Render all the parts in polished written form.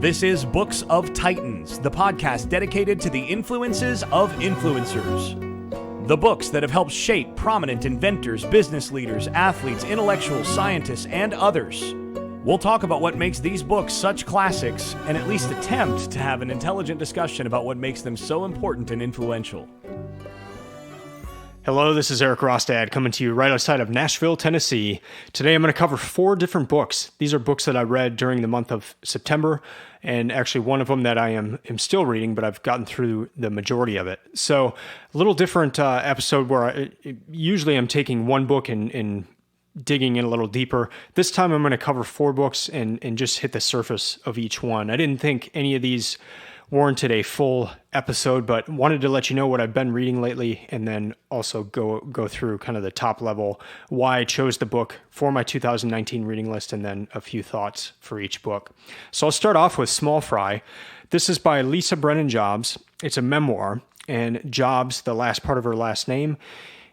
This is Books of Titans, the podcast dedicated to the influences of influencers. The books that have helped shape prominent inventors, business leaders, athletes, intellectuals, scientists, and others. We'll talk about what makes these books such classics, and at least attempt to have an intelligent discussion about what makes them so important and influential. Hello, this is Erik Rostad coming to you right outside of Nashville, Tennessee. Today I'm going to cover 4 different books. These are books that I read during the month of September, and actually one of them that I am still reading, but I've gotten through the majority of it. So a little different episode where usually I'm taking one book and digging in a little deeper. This time I'm going to cover 4 books and just hit the surface of each one. I didn't think any of these warranted a full episode, but wanted to let you know what I've been reading lately, and then also go through kind of the top level, why I chose the book for my 2019 reading list, and then a few thoughts for each book. So I'll start off with Small Fry. This is by Lisa Brennan Jobs. It's a memoir, and Jobs, the last part of her last name,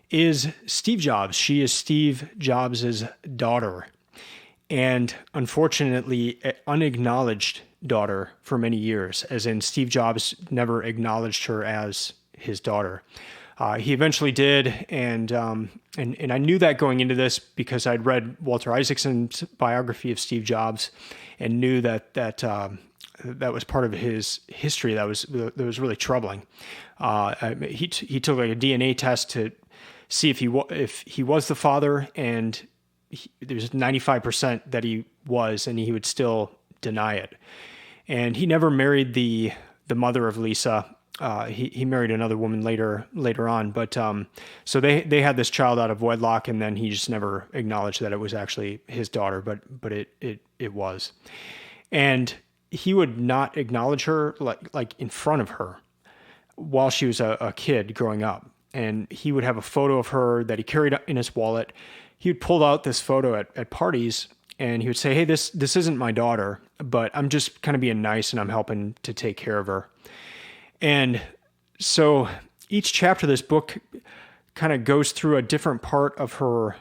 is Steve Jobs. She is Steve Jobs' daughter, and unfortunately, unacknowledged daughter for many years, as in Steve Jobs never acknowledged her as his daughter. He eventually did, and I knew that going into this because I'd read Walter Isaacson's biography of Steve Jobs and knew that was part of his history that was really troubling. He took like a DNA test to see if he was the father, and there's 95% that he was, and he would still deny it. And he never married the mother of Lisa. He married another woman later on. But so they had this child out of wedlock, and then he just never acknowledged that it was actually his daughter. But it was, and he would not acknowledge her like in front of her while she was a kid growing up. And he would have a photo of her that he carried in his wallet. He would pull out this photo at parties, and he would say, "Hey, this isn't my daughter, but I'm just kind of being nice, and I'm helping to take care of her." And so each chapter of this book kind of goes through a different part of her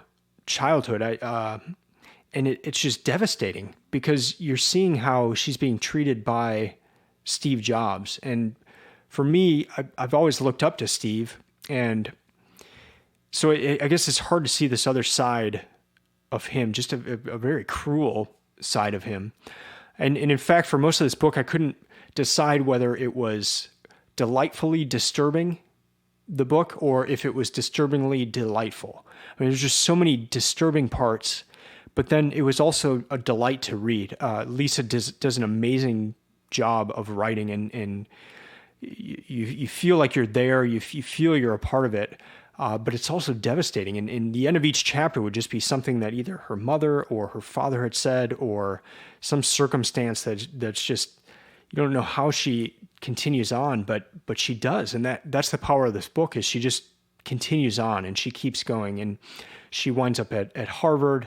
childhood. And it's just devastating because you're seeing how she's being treated by Steve Jobs. And for me, I've always looked up to Steve. And so I guess it's hard to see this other side of him, just a very cruel side of him. And in fact, for most of this book, I couldn't decide whether it was delightfully disturbing, the book, or if it was disturbingly delightful. I mean, there's just so many disturbing parts, but then it was also a delight to read. Lisa does an amazing job of writing, and you feel like you're there, you feel you're a part of it. But it's also devastating. And the end of each chapter would just be something that either her mother or her father had said, or some circumstance that's just, you don't know how she continues on, but she does. And that's the power of this book, is she just continues on and she keeps going. And she winds up at Harvard.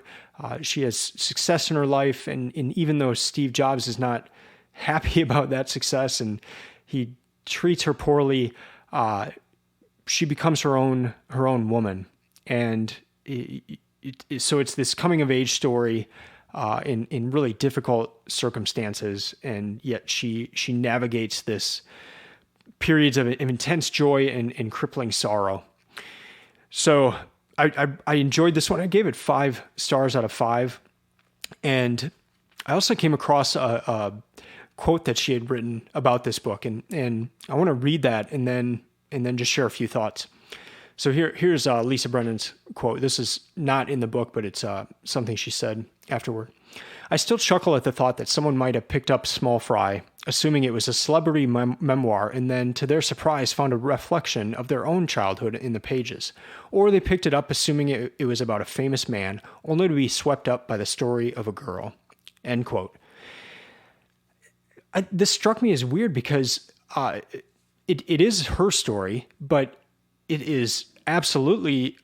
She has success in her life. And even though Steve Jobs is not happy about that success and he treats her poorly, she becomes her own woman, and so it's this coming of age story in really difficult circumstances, and yet she navigates this periods of intense joy and crippling sorrow. So I enjoyed this one. I gave it 5 stars out of 5, and I also came across a quote that she had written about this book, and I want to read that and then just share a few thoughts. So here's Lisa Brennan's quote. This is not in the book, but it's something she said afterward. "I still chuckle at the thought that someone might have picked up Small Fry, assuming it was a celebrity memoir, and then, to their surprise, found a reflection of their own childhood in the pages. Or they picked it up assuming it was about a famous man, only to be swept up by the story of a girl." End quote. This struck me as weird because it is her story, but it is absolutely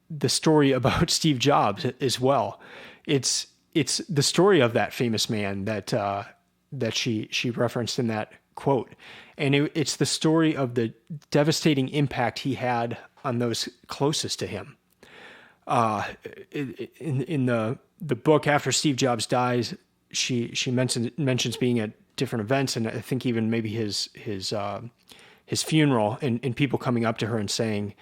the story about Steve Jobs as well. It's the story of that famous man that she referenced in that quote, and it's the story of the devastating impact he had on those closest to him. In the book, after Steve Jobs dies, she mentions being at different events, and I think even maybe his funeral, and people coming up to her and saying,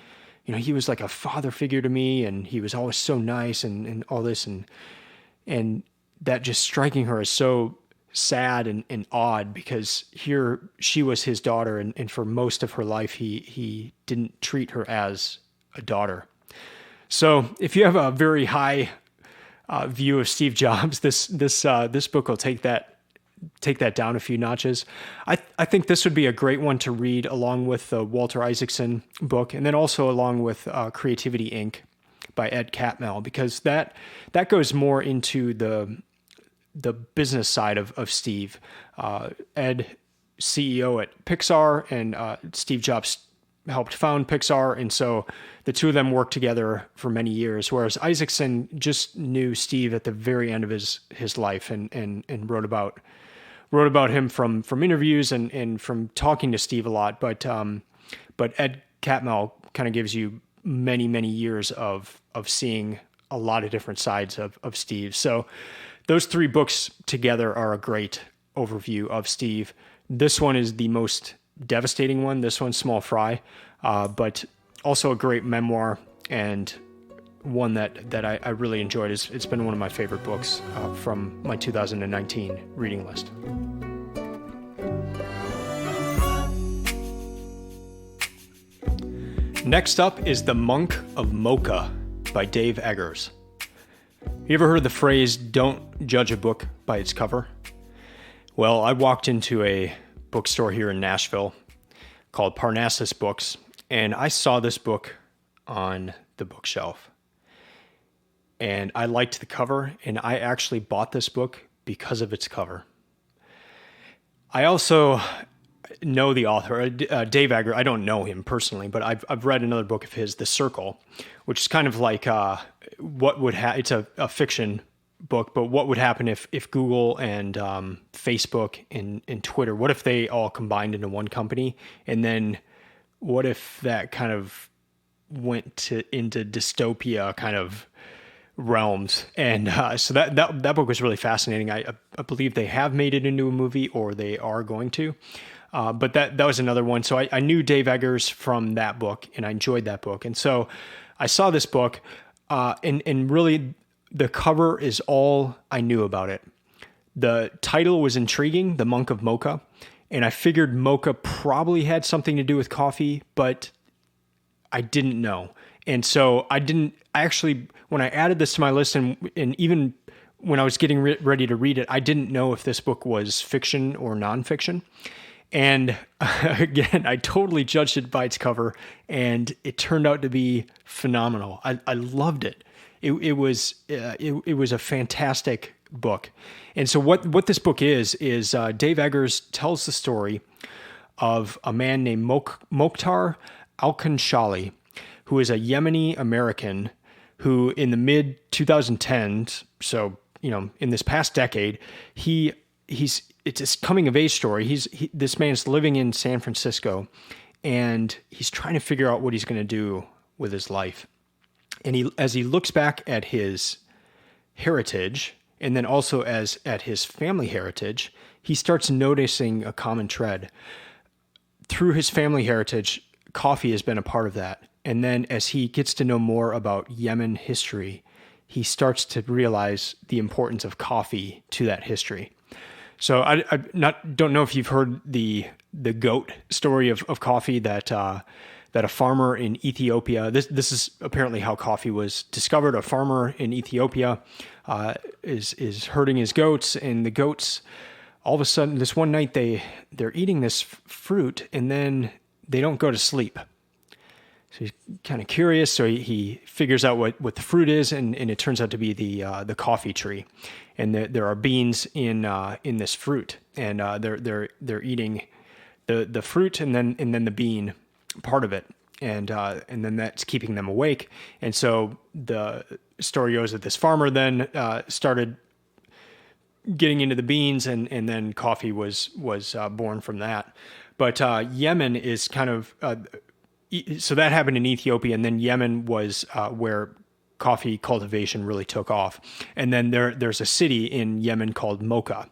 he was like a father figure to me, and he was always so nice, and all this, and that just striking her as so sad and odd, because here she was his daughter, and for most of her life he didn't treat her as a daughter. So if you have a very high view of Steve Jobs, this book will take that down a few notches. I think this would be a great one to read along with the Walter Isaacson book, and then also along with Creativity Inc. by Ed Catmull, because that goes more into the business side of Steve. Ed, CEO at Pixar, and Steve Jobs helped found Pixar, and so the two of them worked together for many years, whereas Isaacson just knew Steve at the very end of his life, and wrote about him from interviews and from talking to Steve a lot. But Ed Catmull kind of gives you many years of seeing a lot of different sides of Steve. So those three books together are a great overview of Steve. This one is the most devastating one. This one's small fry, but also a great memoir, and one that I really enjoyed. It's been one of my favorite books from my 2019 reading list. Next up is The Monk of Mocha by Dave Eggers. You ever heard the phrase, "Don't judge a book by its cover"? Well, I walked into a bookstore here in Nashville called Parnassus Books, and I saw this book on the bookshelf. And I liked the cover, and I actually bought this book because of its cover. I also know the author, Dave Eggers. I don't know him personally, but I've read another book of his, The Circle, which is kind of like what would it's a fiction book, but what would happen if Google and Facebook and Twitter, what if they all combined into one company? And then what if that kind of went into dystopia kind of realms? And so that book was really fascinating. I believe they have made it into a movie, or they are going to. But that was another one. So I knew Dave Eggers from that book, and I enjoyed that book. And so I saw this book, and really the cover is all I knew about it. The title was intriguing, The Monk of Mocha, and I figured mocha probably had something to do with coffee, but I didn't know. And so I actually, when I added this to my list, and even when I was getting ready to read it, I didn't know if this book was fiction or nonfiction. And again, I totally judged it by its cover, and it turned out to be phenomenal. I loved it. It was a fantastic book. And so what this book is Dave Eggers tells the story of a man named Mokhtar Alkanshali, who is a Yemeni American who in the mid 2010s, so in this past decade, it's a coming of age story. This man's living in San Francisco, and he's trying to figure out what he's going to do with his life. And as he looks back at his heritage, and then also at his family heritage, he starts noticing a common thread. Through his family heritage, coffee has been a part of that. And then as he gets to know more about Yemen history, he starts to realize the importance of coffee to that history. So I don't know if you've heard the goat story of coffee, that a farmer in Ethiopia, this is apparently how coffee was discovered. A farmer in Ethiopia is herding his goats, and the goats, all of a sudden, this one night they're eating this fruit, and then they don't go to sleep. So he's kind of curious, so he figures out what the fruit is, and it turns out to be the coffee tree, and there are beans in this fruit, and they're eating the fruit and then the bean part of it, and then that's keeping them awake. And so the story goes that this farmer then started getting into the beans, and then coffee was born from that. But Yemen is kind of so that happened in Ethiopia, and then Yemen was where coffee cultivation really took off. And then there's a city in Yemen called Mocha,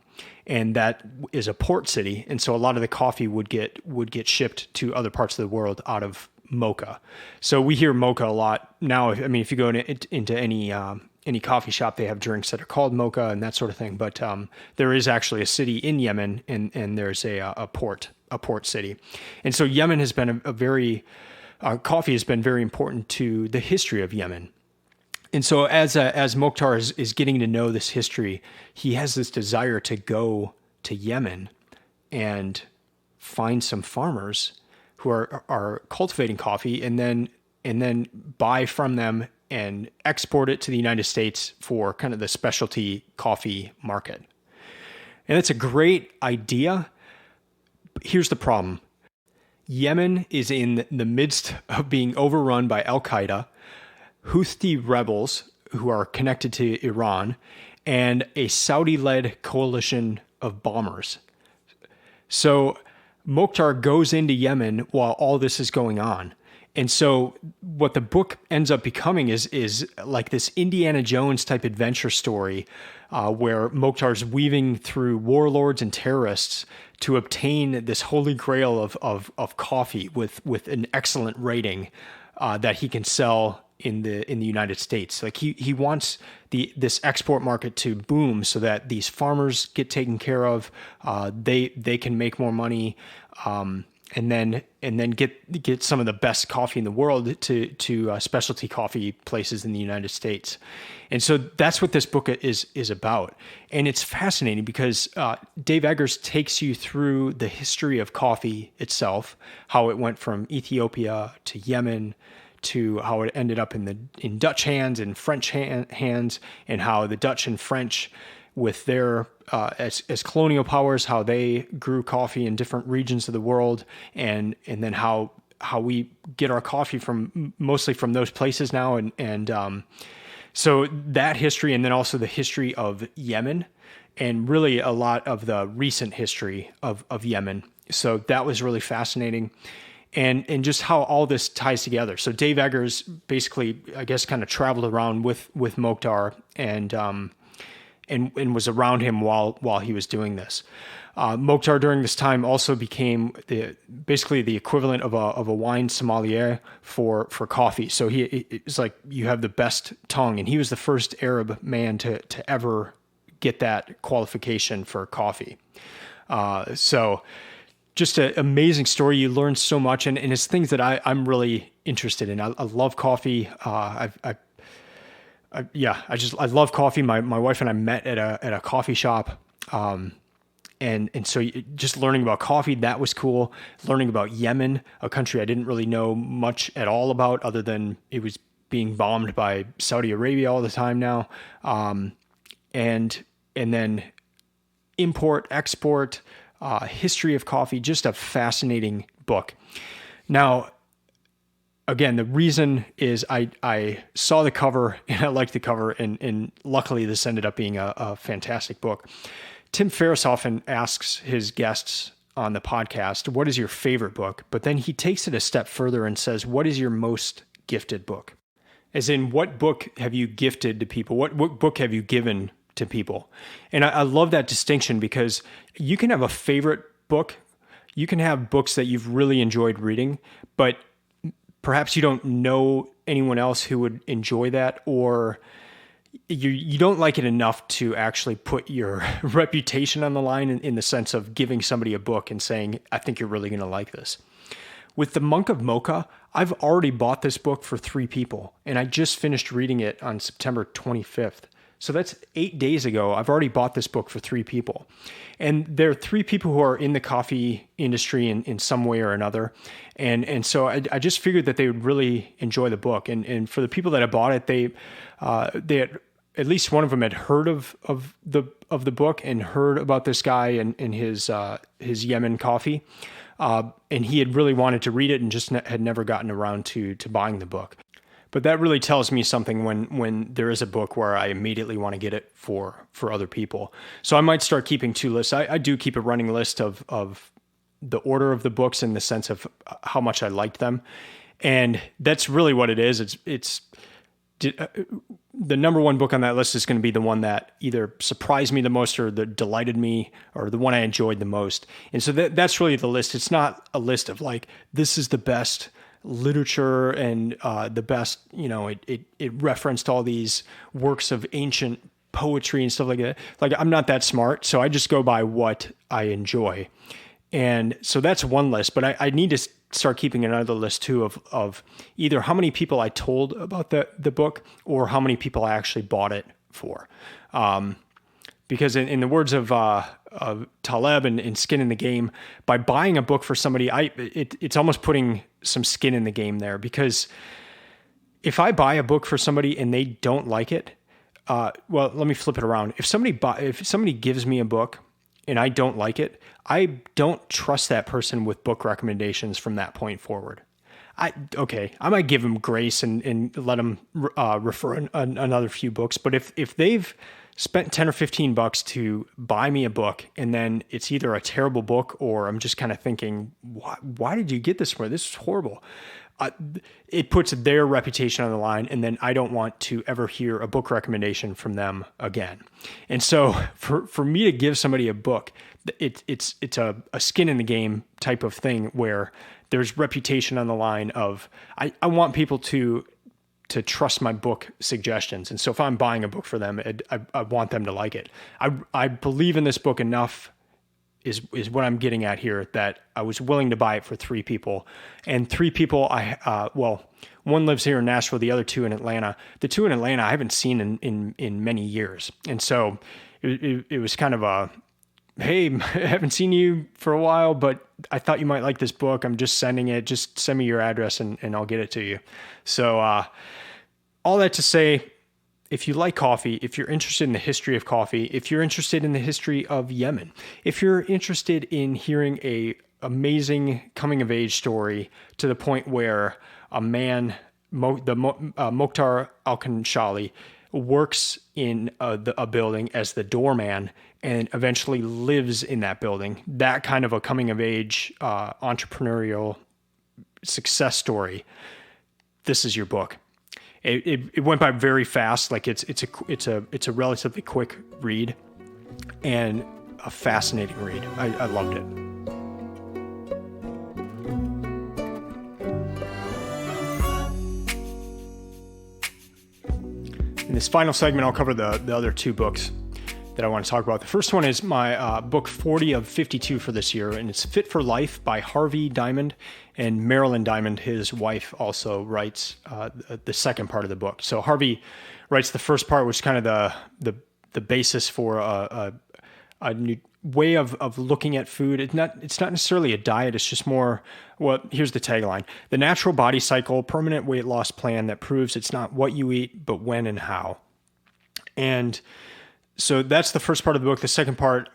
and that is a port city. And so a lot of the coffee would get shipped to other parts of the world out of Mocha. So we hear Mocha a lot now. I mean, if you go into any coffee shop, they have drinks that are called Mocha and that sort of thing. But there is actually a city in Yemen, and there's a port city. And so Yemen has been coffee has been very important to the history of Yemen. And so as Mokhtar is getting to know this history, he has this desire to go to Yemen and find some farmers who are cultivating coffee, and then buy from them and export it to the United States for kind of the specialty coffee market. And it's a great idea. Here's the problem. Yemen is in the midst of being overrun by Al-Qaeda, Houthi rebels who are connected to Iran, and a Saudi-led coalition of bombers. So Mokhtar goes into Yemen while all this is going on. And so what the book ends up becoming is like this Indiana Jones type adventure story where Mokhtar's weaving through warlords and terrorists to obtain this holy grail of coffee with an excellent rating that he can sell in the United States. Like he wants this export market to boom so that these farmers get taken care of, they can make more money, and then get some of the best coffee in the world to specialty coffee places in the United States. And so that's what this book is about. And it's fascinating because Dave Eggers takes you through the history of coffee itself, how it went from Ethiopia to Yemen, to how it ended up in Dutch hands and French hands, and how the Dutch and French, with their as colonial powers, how they grew coffee in different regions of the world, and then how we get our coffee mostly from those places now, and so that history, and then also the history of Yemen, and really a lot of the recent history of Yemen. So that was really fascinating. And just how all this ties together. So Dave Eggers basically, I guess, kind of traveled around with Mokhtar and was around him while he was doing this. Mokhtar during this time also became basically the equivalent of a wine sommelier for coffee. So it's like you have the best tongue, and he was the first Arab man to ever get that qualification for coffee. So just an amazing story. You learn so much, and it's things that I'm really interested in. I love coffee. I love coffee. My wife and I met at a coffee shop. And so just learning about coffee, that was cool. Learning about Yemen, a country I didn't really know much at all about, other than it was being bombed by Saudi Arabia all the time now. And then ImportExport, history of coffee, just a fascinating book. Now, again, the reason is I saw the cover and I liked the cover, and luckily this ended up being a fantastic book. Tim Ferriss often asks his guests on the podcast, what is your favorite book? But then he takes it a step further and says, what is your most gifted book? As in, what book have you gifted to people? What book have you given to people? And I love that distinction, because you can have a favorite book. You can have books that you've really enjoyed reading, but perhaps you don't know anyone else who would enjoy that, or you don't like it enough to actually put your reputation on the line in the sense of giving somebody a book and saying, I think you're really going to like this. With the Monk of Mocha, I've already bought this book for 3 people, and I just finished reading it on September 25th. So that's 8 days ago. I've already bought this book for 3 people. And there are 3 people who are in the coffee industry in some way or another. And so I just figured that they would really enjoy the book. And for the people that have bought it, they had, at least one of them had heard of the book and heard about this guy and his Yemen coffee. And he had really wanted to read it and just had never gotten around to buying the book. But that really tells me something when there is a book where I immediately want to get it for other people. So I might start keeping 2 lists. I do keep a running list of the order of the books in the sense of how much I liked them. And that's really what it is. It's the number one book on that list is going to be the one that either surprised me the most or that delighted me or the one I enjoyed the most. And so that's really the list. It's not a list of like, this is the best literature and the best, it referenced all these works of ancient poetry and stuff like that. Like, I'm not that smart, so I just go by what I enjoy. And so that's one list, but I need to start keeping another list too of either how many people I told about the book or how many people I actually bought it for. Because in the words of Taleb and Skin in the Game, by buying a book for somebody, it's almost putting some skin in the game there. Because if I buy a book for somebody and they don't like it, well, let me flip it around. If somebody gives me a book and I don't like it, I don't trust that person with book recommendations from that point forward. I might give them grace and let them refer another few books. But if they've spent $10 or $15 to buy me a book and then it's either a terrible book or I'm just kind of thinking, why did you get this for? This is horrible. It puts their reputation on the line, and then I don't want to ever hear a book recommendation from them again. And so for me to give somebody a book, it's a skin in the game type of thing where there's reputation on the line of, I want people to trust my book suggestions. And so if I'm buying a book for them, I want them to like it. I believe in this book enough is what I'm getting at here, that I was willing to buy it for 3 people. And 3 people, one lives here in Nashville, the other 2 in Atlanta. The 2 in Atlanta I haven't seen in many years. And so it was kind of a, hey, I haven't seen you for a while, but I thought you might like this book. I'm just sending it. Just send me your address and I'll get it to you. So all that to say, if you like coffee, if you're interested in the history of coffee, if you're interested in the history of Yemen, if you're interested in hearing a amazing coming of age story to the point where a man, Mokhtar Al-Kanshali, works in a building as the doorman and eventually lives in that building, that kind of a coming of age entrepreneurial success story, this is your book. It went by very fast. Like it's a relatively quick read and a fascinating read. I loved it. In this final segment, I'll cover the other 2 books that I want to talk about. The first one is my book 40 of 52 for this year, and it's Fit for Life by Harvey Diamond, and Marilyn Diamond, his wife, also writes the second part of the book. So Harvey writes the first part, which is kind of the basis for a new way of looking at food. It's not necessarily a diet. It's just more, well, here's the tagline: the natural body cycle, permanent weight loss plan that proves it's not what you eat, but when and how. And so that's the first part of the book. The second part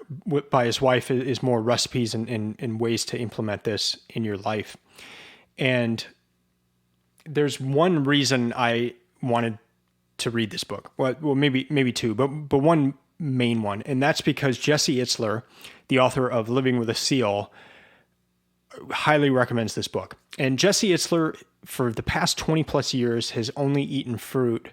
by his wife is more recipes and ways to implement this in your life. And there's one reason I wanted to read this book. Well, maybe 2, but one main one. And that's because Jesse Itzler, the author of Living with a Seal, highly recommends this book. And Jesse Itzler, for the past 20 plus years, has only eaten fruit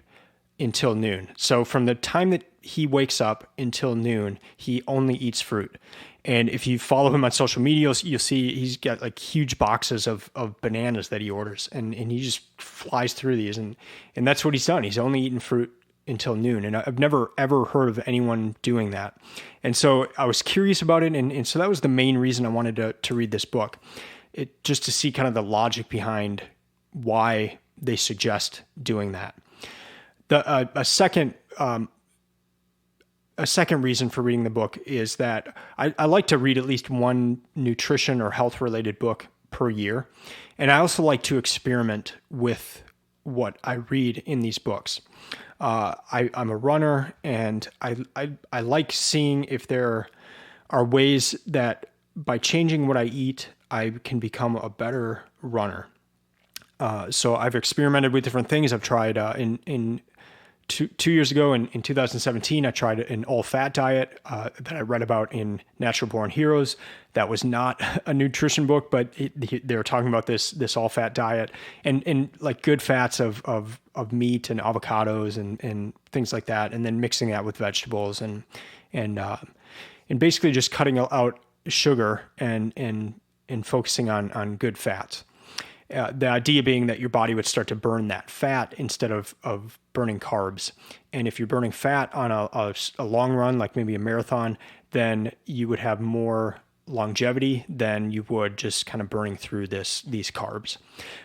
until noon. So from the time that he wakes up until noon, he only eats fruit. And if you follow him on social media, you'll see he's got like huge boxes of bananas that he orders, and he just flies through these. And that's what he's done. He's only eaten fruit until noon. And I've never, ever heard of anyone doing that. And so I was curious about it. And so that was the main reason I wanted to read this book, just to see kind of the logic behind why they suggest doing that. A second reason for reading the book is that I like to read at least one nutrition or health related book per year. And I also like to experiment with what I read in these books. I'm a runner, and I like seeing if there are ways that by changing what I eat, I can become a better runner. So I've experimented with different things. I've tried in two years ago in 2017, I tried an all-fat diet that I read about in Natural Born Heroes. That was not a nutrition book, but they were talking about this all-fat diet and like good fats of meat and avocados and things like that, and then mixing that with vegetables and basically just cutting out sugar and focusing on good fats. The idea being that your body would start to burn that fat instead of burning carbs. And if you're burning fat on a long run, like maybe a marathon, then you would have more longevity than you would just kind of burning through these carbs.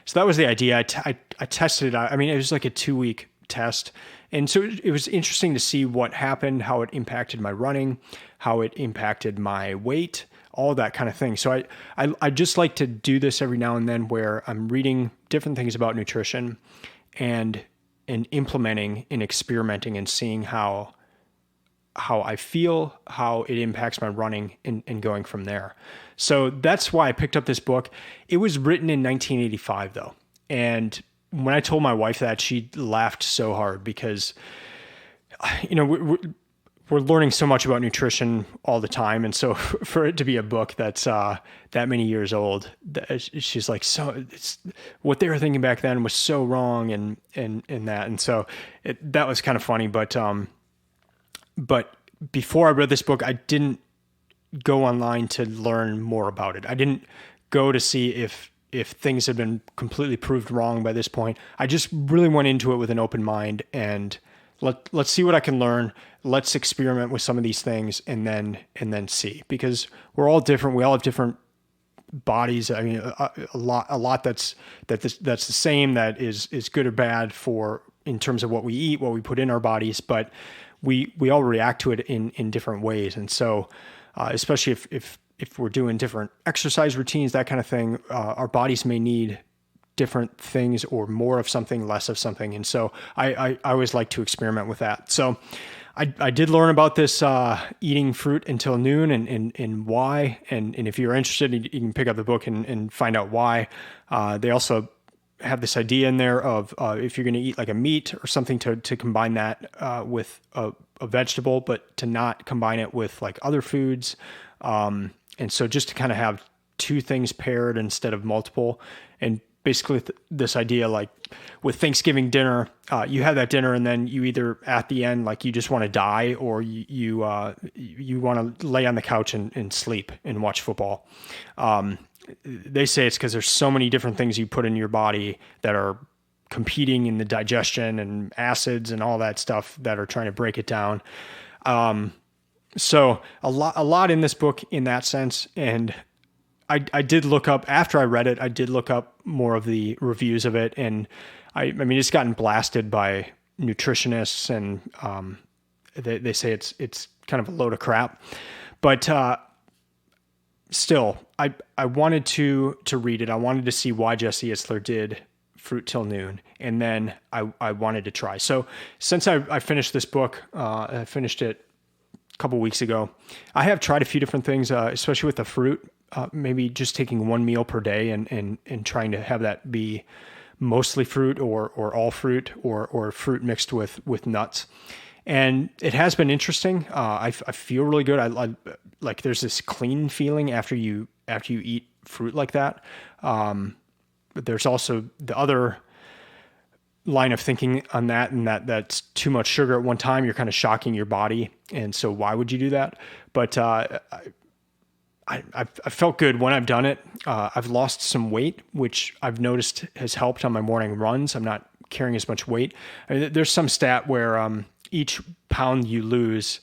So that was the idea. I tested it out. I mean, it was like a 2-week test. And so it was interesting to see what happened, how it impacted my running, how it impacted my weight, all that kind of thing. So I just like to do this every now and then where I'm reading different things about nutrition and implementing and experimenting and seeing how I feel, how it impacts my running and going from there. So that's why I picked up this book. It was written in 1985 though. And when I told my wife that, she laughed so hard because, we're learning so much about nutrition all the time. And so for it to be a book that's that many years old, she's like, so it's what they were thinking back then was so wrong and that. And so that was kind of funny. But before I read this book, I didn't go online to learn more about it. I didn't go to see if things had been completely proved wrong by this point. I just really went into it with an open mind and let's see what I can learn. Let's experiment with some of these things and then see, because we're all different. We all have different bodies. I mean, a lot that's the same, that is good or bad in terms of what we eat, what we put in our bodies, but we all react to it in different ways. And so, especially if we're doing different exercise routines, that kind of thing, our bodies may need different things or more of something, less of something. And so I always like to experiment with that. So I did learn about this eating fruit until noon and why. And if you're interested, you can pick up the book and find out why. They also have this idea in there of if you're going to eat like a meat or something to combine that with a vegetable, but to not combine it with like other foods. And so just to kind of have two things paired instead of multiple. And basically this idea, like with Thanksgiving dinner, you have that dinner and then you either at the end, like you just want to die, or you want to lay on the couch and sleep and watch football. They say it's because there's so many different things you put in your body that are competing in the digestion and acids and all that stuff that are trying to break it down. So a lot in this book in that sense. And I did look up, after I read it, I did look up more of the reviews of it. And I mean, it's gotten blasted by nutritionists and they say it's kind of a load of crap. But still, I wanted to read it. I wanted to see why Jesse Itzler did Fruit Till Noon. And then I wanted to try. So since I finished this book, I finished it a couple weeks ago, I have tried a few different things, especially with the fruit. Maybe just taking one meal per day and trying to have that be mostly fruit or all fruit or fruit mixed with nuts. And it has been interesting. I feel really good. I like there's this clean feeling after you eat fruit like that. But there's also the other line of thinking on that, and that's too much sugar at one time. You're kind of shocking your body. And so why would you do that? But I felt good when I've done it. I've lost some weight, which I've noticed has helped on my morning runs. I'm not carrying as much weight. I mean, there's some stat where each pound you lose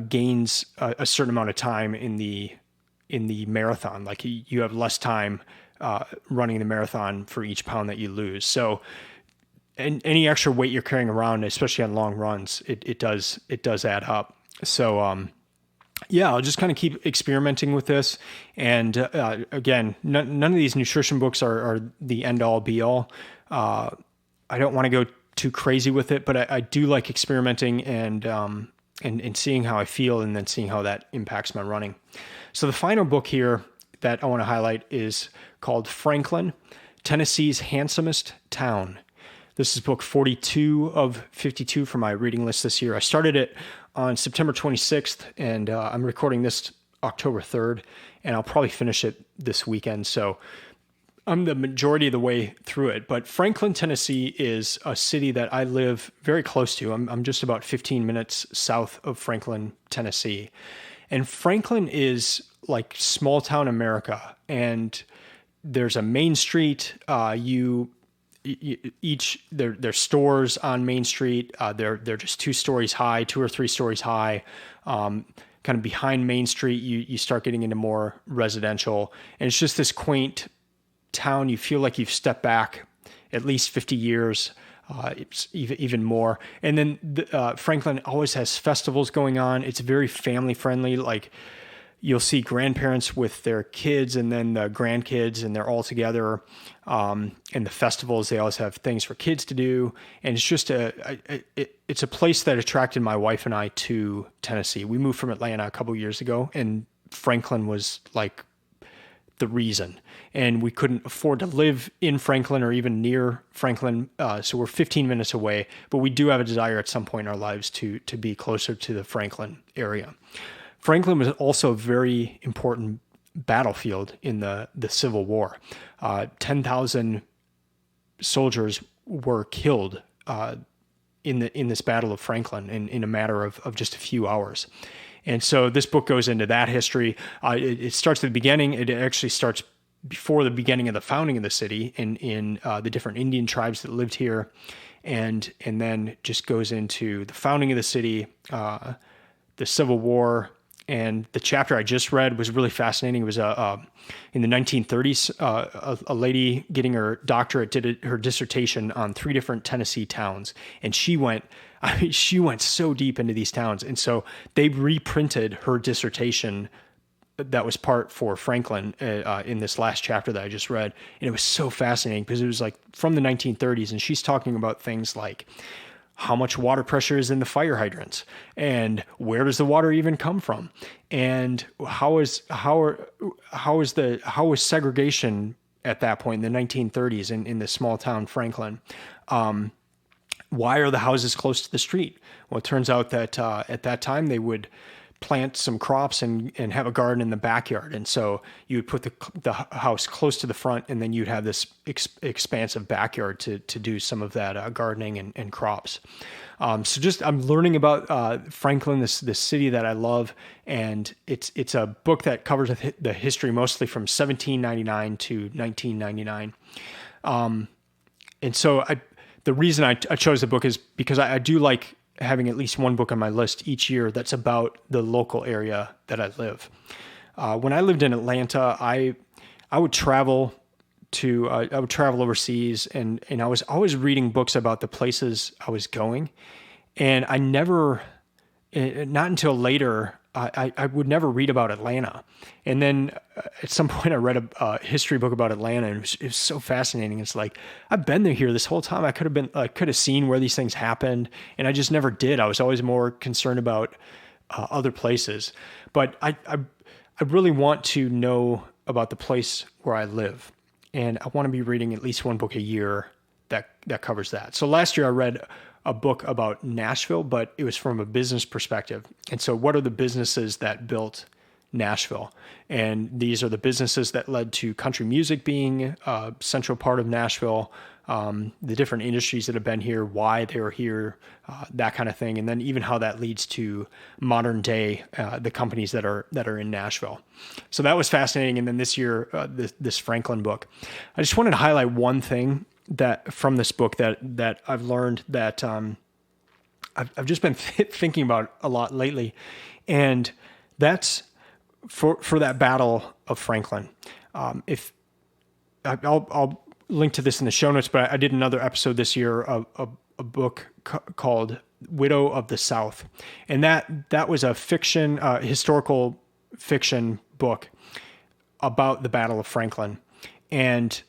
gains a certain amount of time in the marathon. Like you have less time running the marathon for each pound that you lose. So any extra weight you're carrying around, especially on long runs, it does add up. So yeah, I'll just kind of keep experimenting with this. And again, none of these nutrition books are the end all be all. I don't want to go too crazy with it, but I do like experimenting and seeing how I feel and then seeing how that impacts my running. So the final book here that I want to highlight is called Franklin, Tennessee's Handsomest Town. This is book 42 of 52 for my reading list this year. I started it on September 26th, and I'm recording this October 3rd, and I'll probably finish it this weekend. So I'm the majority of the way through it. But Franklin, Tennessee is a city that I live very close to. I'm just about 15 minutes south of Franklin, Tennessee. And Franklin is like small town America. And there's a main street. There's stores on Main Street. They're just 2 stories high, 2 or 3 stories high. Kind of behind Main Street, you start getting into more residential. And it's just this quaint town. You feel like you've stepped back at least 50 years, it's even more. And then Franklin always has festivals going on. It's very family friendly. Like you'll see grandparents with their kids and then the grandkids, and they're all together. And the festivals, they always have things for kids to do. And it's just it's a place that attracted my wife and I to Tennessee. We moved from Atlanta a couple years ago, and Franklin was like the reason. And we couldn't afford to live in Franklin or even near Franklin. So we're 15 minutes away, but we do have a desire at some point in our lives to be closer to the Franklin area. Franklin was also a very important battlefield in the Civil War. 10,000 soldiers were killed in this Battle of Franklin in a matter of just a few hours. And so this book goes into that history. It starts at the beginning. It actually starts before the beginning of the founding of the city in the different Indian tribes that lived here, and then just goes into the founding of the city, the Civil War. And the chapter I just read was really fascinating. It was in the 1930s, a lady getting her doctorate did her dissertation on 3 different Tennessee towns, and she went so deep into these towns. And so they reprinted her dissertation that was part for Franklin in this last chapter that I just read. And it was so fascinating because it was like from the 1930s, and she's talking about things like how much water pressure is in the fire hydrants, and where does the water even come from, and how was segregation at that point in the 1930s in the small town Franklin. Why are the houses close to the street? Well, it turns out that at that time they would plant some crops and have a garden in the backyard. And so you would put the house close to the front, and then you'd have this expansive backyard to do some of that gardening and crops. So just I'm learning about Franklin, this city that I love, and it's a book that covers the history mostly from 1799 to 1999. And so the reason I chose the book is because I do like having at least one book on my list each year that's about the local area that I live. When I lived in Atlanta, I would travel overseas, and I was always reading books about the places I was going, and I never, not until later, I would never read about Atlanta. And then at some point I read a history book about Atlanta, and it was so fascinating. It's like, I've been here this whole time. I could have seen where these things happened, and I just never did. I was always more concerned about other places. But I really want to know about the place where I live. And I want to be reading at least one book a year that covers that. So last year I read a book about Nashville, but it was from a business perspective. And so what are the businesses that built Nashville? And these are the businesses that led to country music being a central part of Nashville, the different industries that have been here, why they were here, that kind of thing. And then even how that leads to modern day, the companies that are in Nashville. So that was fascinating. And then this year, this Franklin book, I just wanted to highlight one thing that from this book that I've learned that I've just been thinking about a lot lately, and that's for that Battle of Franklin. If I'll link to this in the show notes, but I did another episode this year of a book called Widow of the South, and that was a historical fiction book about the Battle of Franklin, and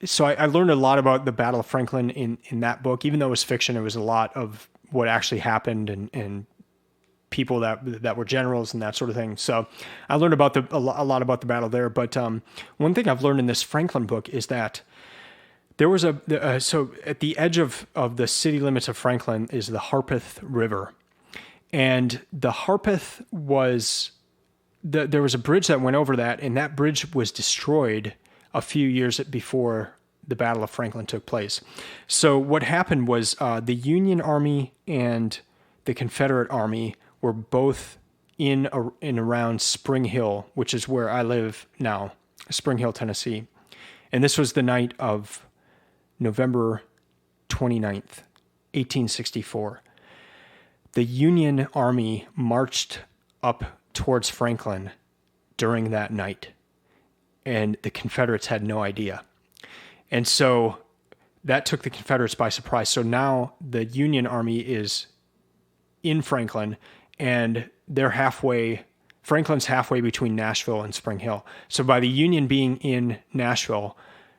so I learned a lot about the Battle of Franklin in that book. Even though it was fiction, it was a lot of what actually happened and people that were generals and that sort of thing. So I learned a lot about the battle there. But one thing I've learned in this Franklin book is that There was so at the edge of the city limits of Franklin is the Harpeth River. And the Harpeth was, there was a bridge that went over that, and that bridge was destroyed a few years before the Battle of Franklin took place. So what happened was the Union Army and the Confederate Army were both in around Spring Hill, which is where I live now, Spring Hill, Tennessee. And this was the night of November 29th, 1864. The Union Army marched up towards Franklin during that night, and the Confederates had no idea. And so that took the Confederates by surprise. So now the Union Army is in Franklin, and they're Franklin's halfway between Nashville and Spring Hill. So by the Union being in Nashville,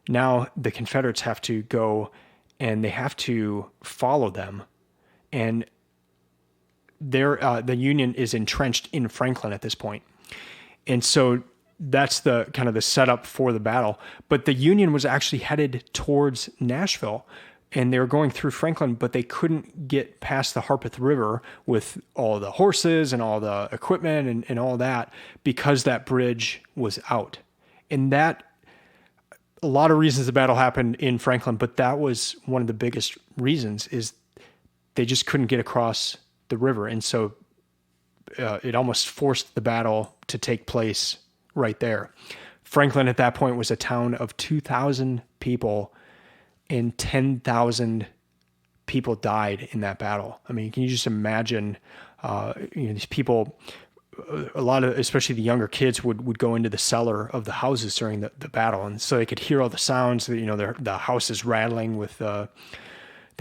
now the Confederates have to go and they have to follow them. And the Union is entrenched in Franklin at this point. And so that's the kind of the setup for the battle. But the Union was actually headed towards Nashville, and they were going through Franklin, but they couldn't get past the Harpeth River with all the horses and all the equipment and all that because that bridge was out. And that, a lot of reasons the battle happened in Franklin, but that was one of the biggest reasons, is they just couldn't get across the river. And so it almost forced the battle to take place right there. Franklin at that point was a town of 2,000 people, and 10,000 people died in that battle. I mean, can you just imagine, these people, a lot of, especially the younger kids would go into the cellar of the houses during the battle. And so they could hear all the sounds that, the houses rattling with the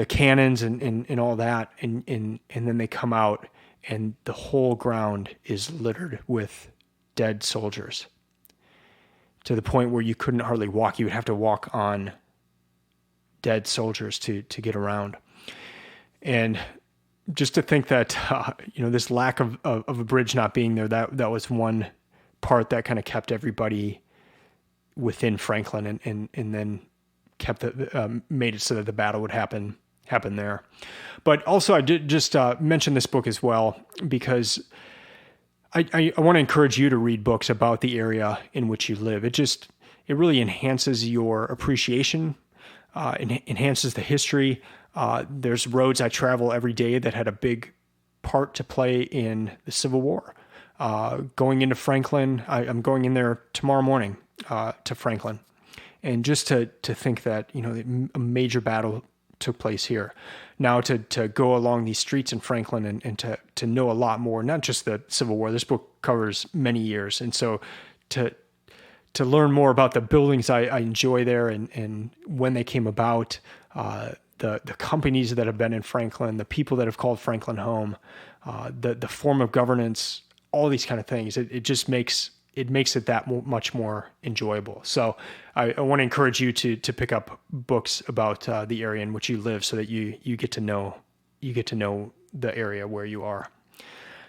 cannons and all that. And then they come out and the whole ground is littered with dead soldiers, to the point where you couldn't hardly walk. You would have to walk on dead soldiers to get around. And just to think that, this lack of a bridge not being there, that was one part that kind of kept everybody within Franklin and then kept made it so that the battle would happen there. But also I did just mention this book as well, because I want to encourage you to read books about the area in which you live. It really enhances your appreciation, enhances the history. There's roads I travel every day that had a big part to play in the Civil War. Going into Franklin, I'm going in there tomorrow morning to Franklin. And just to think that, a major battle took place here. Now to go along these streets in Franklin and to know a lot more, not just the Civil War. This book covers many years. And so to learn more about the buildings I enjoy there and when they came about, the companies that have been in Franklin, the people that have called Franklin home, the form of governance, all these kind of things, it just makes it that much more enjoyable. So I want to encourage you to pick up books about the area in which you live, so that you get to know the area where you are.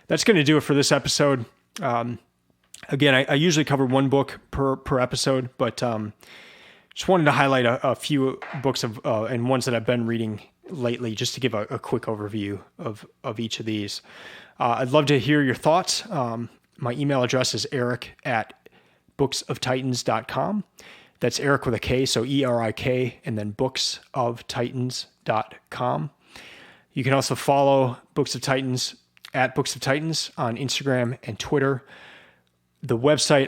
That's going to do it for this episode. Again, I usually cover one book per episode, but just wanted to highlight a few books and ones that I've been reading lately, just to give a quick overview of each of these. I'd love to hear your thoughts. My email address is eric@booksoftitans.com. That's Eric with a K, so ERIK, and then booksoftitans.com. You can also follow Books of Titans at Books of Titans on Instagram and Twitter. The website,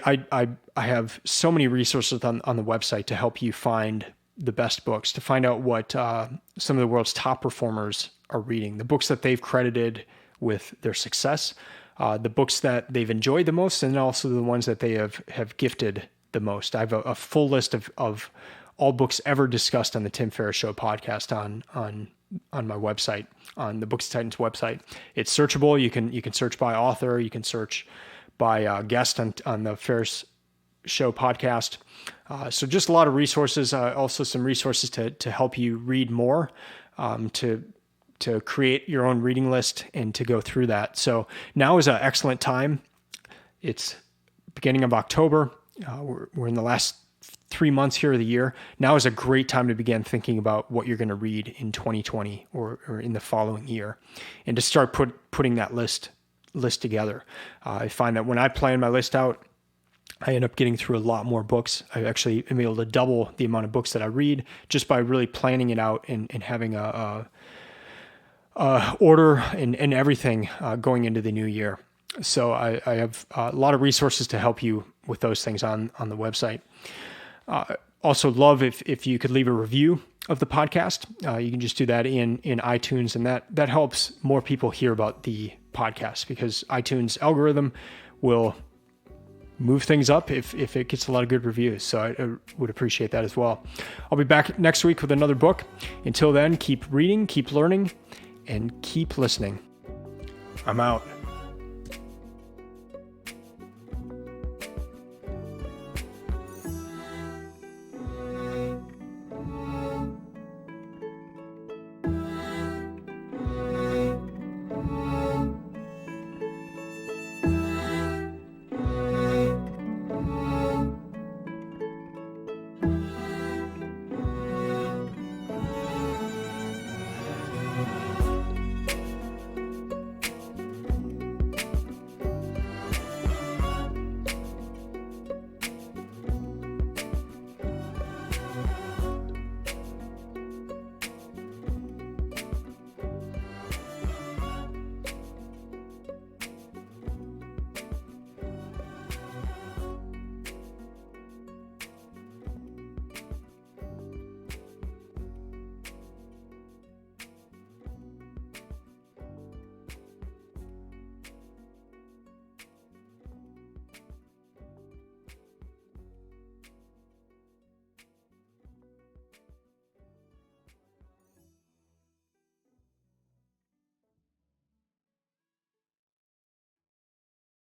I have so many resources on the website to help you find the best books, to find out what some of the world's top performers are reading, the books that they've credited with their success, the books that they've enjoyed the most, and also the ones that they have gifted the most. I have a full list of all books ever discussed on the Tim Ferriss Show podcast on my website, on the Books of Titans website. It's searchable. You can search by author. You can search by guest on the Ferriss Show podcast. So just a lot of resources. Also some resources to help you read more, to create your own reading list and to go through that. So now is an excellent time. It's beginning of October. We're in the last 3 months here of the year, now is a great time to begin thinking about what you're going to read in 2020 or in the following year, and to start putting that list together. I find that when I plan my list out, I end up getting through a lot more books. I actually am able to double the amount of books that I read just by really planning it out and having a order and everything going into the new year. So I have a lot of resources to help you with those things on the website. Also love if you could leave a review of the podcast. You can just do that in iTunes, and that helps more people hear about the podcast, because iTunes algorithm will move things up if it gets a lot of good reviews. So I would appreciate that as well. I'll be back next week with another book. Until then, keep reading, keep learning, and keep listening. I'm out.